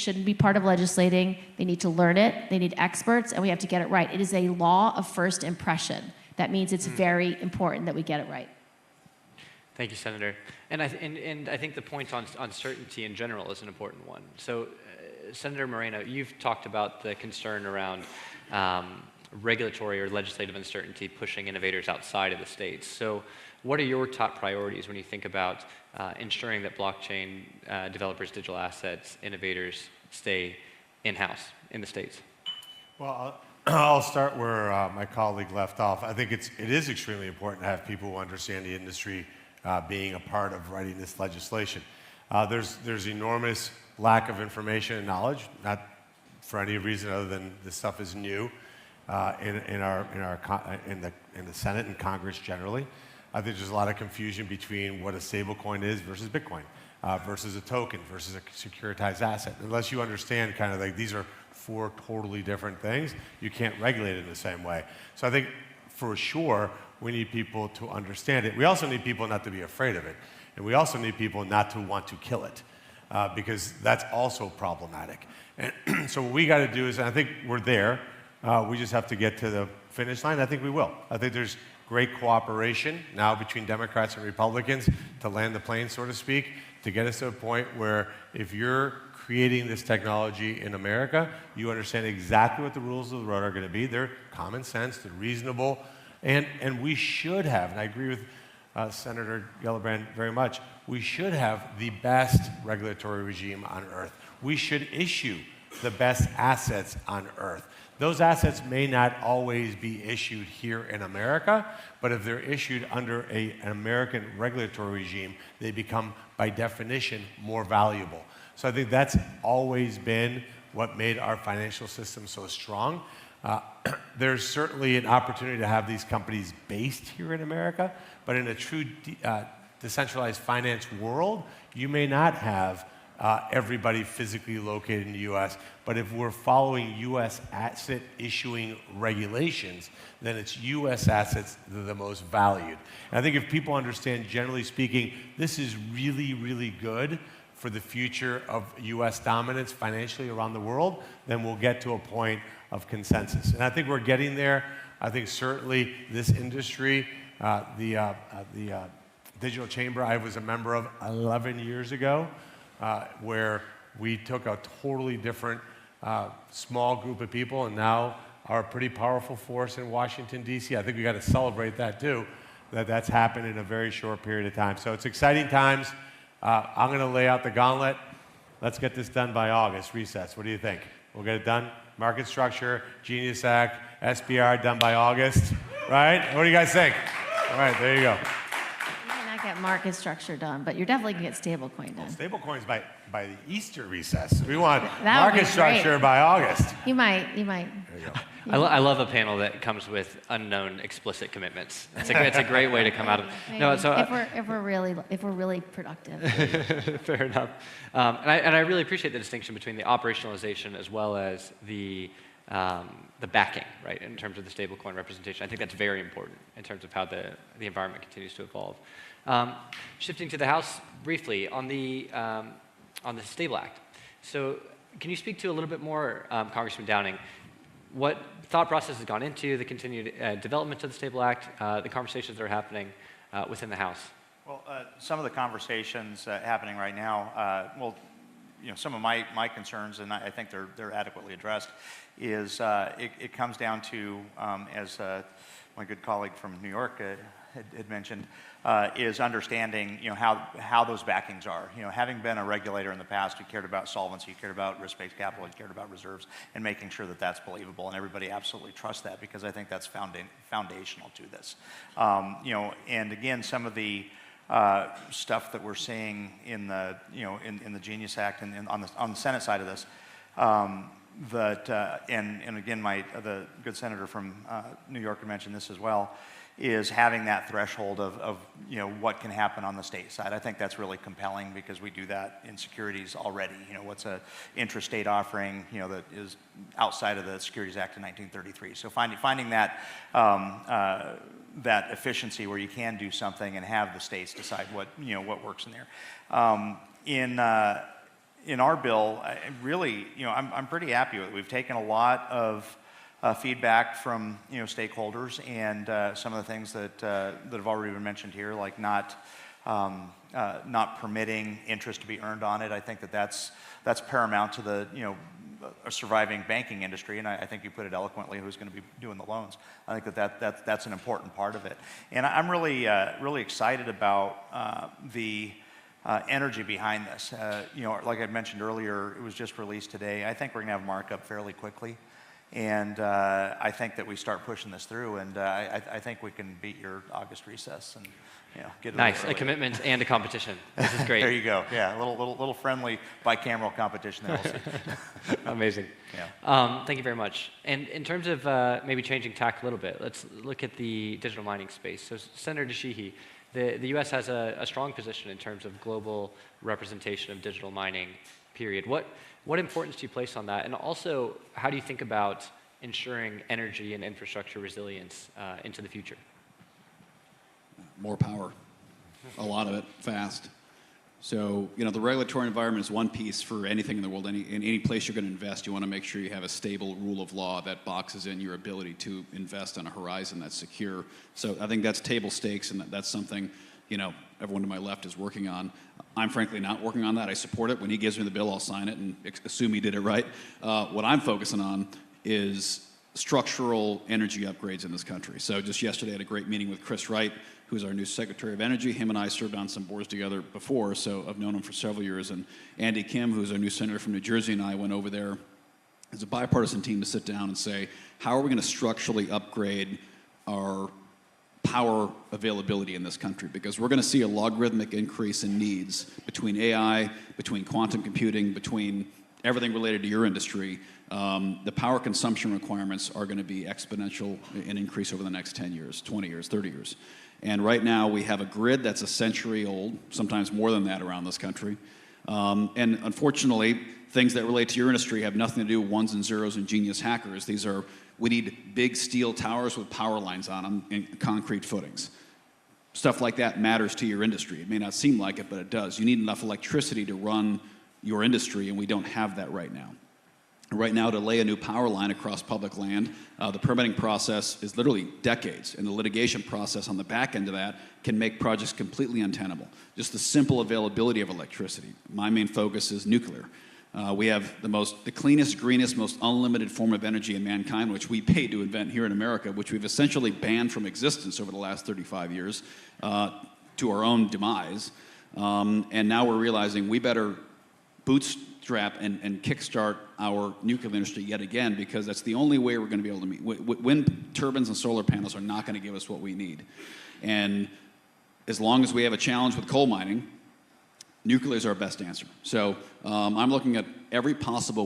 shouldn't be part of legislating. They need to learn it. They need experts, and we have to get it right. It is a law of first impression. That means it's very important that we get it right. Thank you, Senator. And I think the point on uncertainty in general is an important one. So, Senator Moreno, you've talked about the concern around regulatory or legislative uncertainty pushing innovators outside of the states. So what are your top priorities when you think about ensuring that blockchain developers, digital assets, innovators stay in-house in the states? Well, I'll start where my colleague left off. I think it is extremely important to have people who understand the industry being a part of writing this legislation. There's enormous lack of information and knowledge, not for any reason other than this stuff is new in the Senate and Congress generally. I think there's a lot of confusion between what a stablecoin is versus Bitcoin, versus a token, versus a securitized asset. Unless you understand kind of like these are four totally different things, you can't regulate it in the same way. So I think for sure we need people to understand it. We also need people not to be afraid of it. And we also need people not to want to kill it, because that's also problematic. And so what we got to do is, and I think we're there, we just have to get to the finish line. I think we will. I think there's great cooperation now between Democrats and Republicans to land the plane, so to speak, to get us to a point where if you're creating this technology in America, you understand exactly what the rules of the road are going to be. They're common sense, they're reasonable, and we should have, and I agree with Senator Gillibrand very much, we should have the best regulatory regime on earth. We should issue the best assets on earth. Those assets may not always be issued here in America, but if they're issued under an American regulatory regime, they become, by definition, more valuable. So I think that's always been what made our financial system so strong. There's certainly an opportunity to have these companies based here in America, but in a true decentralized finance world, you may not have everybody physically located in the U.S., but if we're following U.S. asset issuing regulations, then it's U.S. assets that are the most valued. And I think if people understand, generally speaking, this is really, really good for the future of U.S. dominance financially around the world, then we'll get to a point of consensus. And I think we're getting there. I think certainly this industry, the Digital Chamber I was a member of 11 years ago, where we took a totally different small group of people and now are a pretty powerful force in Washington, D.C. I think we got to celebrate that too, that's happened in a very short period of time. So it's exciting times. I'm going to lay out the gauntlet. Let's get this done by August, recess. What do you think? We'll get it done? Market structure, Genius Act, SBR done by August, right? What do you guys think? All right, there you go. Get market structure done, but you're definitely going to get stablecoin done. Stablecoins by the Easter recess. We want that market structure by August. You might. There you I go. love a panel that comes with unknown explicit commitments. It's a great way to come out of. Maybe. No, so if we're really productive. Fair enough. And I really appreciate the distinction between the operationalization as well as the backing, right, in terms of the stablecoin representation. I think that's very important in terms of how the environment continues to evolve. Shifting to the House briefly on the Stable Act. So can you speak to a little bit more, Congressman Downing, what thought process has gone into the continued development of the Stable Act, the conversations that are happening within the House? Well, some of the conversations happening right now, some of my concerns, and I think they're adequately addressed, is it comes down to, as my good colleague from New York had mentioned, is understanding how those backings are. Having been a regulator in the past, you cared about solvency, you cared about risk-based capital, you cared about reserves, and making sure that that's believable, and everybody absolutely trusts that, because I think that's foundational to this. And again, some of the stuff that we're seeing in the in the Genius Act and on the Senate side of this, and again, the good senator from New York mentioned this as well, is having that threshold of what can happen on the state side. I think that's really compelling, because we do that in securities already. What's a intrastate offering that is outside of the Securities Act of 1933. So finding that that efficiency where you can do something and have the states decide what works in there. in our bill, really, I'm pretty happy with it. We've taken a lot of feedback from stakeholders, and some of the things that have already been mentioned here, like not permitting interest to be earned on it. I think that's paramount to the a surviving banking industry, and I think you put it eloquently. Who's going to be doing the loans? I think that's an important part of it, and I'm really excited about the energy behind this. Like I mentioned earlier, it was just released today. I think we're going to have markup fairly quickly. And I think that we start pushing this through, and I think we can beat your August recess and get it nice. over A commitment and a competition. This is great. There you go. Yeah, a little friendly bicameral competition there. We'll see. Amazing. Yeah. Thank you very much. And in terms of maybe changing tack a little bit, let's look at the digital mining space. So Senator Dashihi, the U.S. has a strong position in terms of global representation of digital mining, period. What importance do you place on that? And also, how do you think about ensuring energy and infrastructure resilience into the future? More power, a lot of it, fast. So, the regulatory environment is one piece for anything in the world. In any place you're going to invest, you want to make sure you have a stable rule of law that boxes in your ability to invest on a horizon that's secure. So I think that's table stakes, and that's something, everyone to my left is working on. I'm frankly not working on that. I support it. When he gives me the bill, I'll sign it and assume he did it right. What I'm focusing on is structural energy upgrades in this country. So just yesterday I had a great meeting with Chris Wright, who's our new Secretary of Energy. Him and I served on some boards together before, so I've known him for several years. And Andy Kim, who's our new senator from New Jersey, and I went over there as a bipartisan team to sit down and say, how are we going to structurally upgrade our power availability in this country? Because we're going to see a logarithmic increase in needs between AI, between quantum computing, between everything related to your industry. The power consumption requirements are going to be exponential in increase over the next 10 years, 20 years, 30 years. And right now we have a grid that's a century old, sometimes more than that around this country. And unfortunately, things that relate to your industry have nothing to do with ones and zeros and genius hackers. We need big steel towers with power lines on them and concrete footings. Stuff like that matters to your industry. It may not seem like it, but it does. You need enough electricity to run your industry, and we don't have that right now. Right now, to lay a new power line across public land, the permitting process is literally decades, and the litigation process on the back end of that can make projects completely untenable. Just the simple availability of electricity. My main focus is nuclear. We have the cleanest, greenest, most unlimited form of energy in mankind, which we paid to invent here in America, which we've essentially banned from existence over the last 35 years to our own demise. And now we're realizing we better bootstrap and kickstart our nuclear industry yet again, because that's the only way we're going to be able to meet. Wind turbines and solar panels are not going to give us what we need. And as long as we have a challenge with coal mining, nuclear is our best answer. So I'm looking at every possible way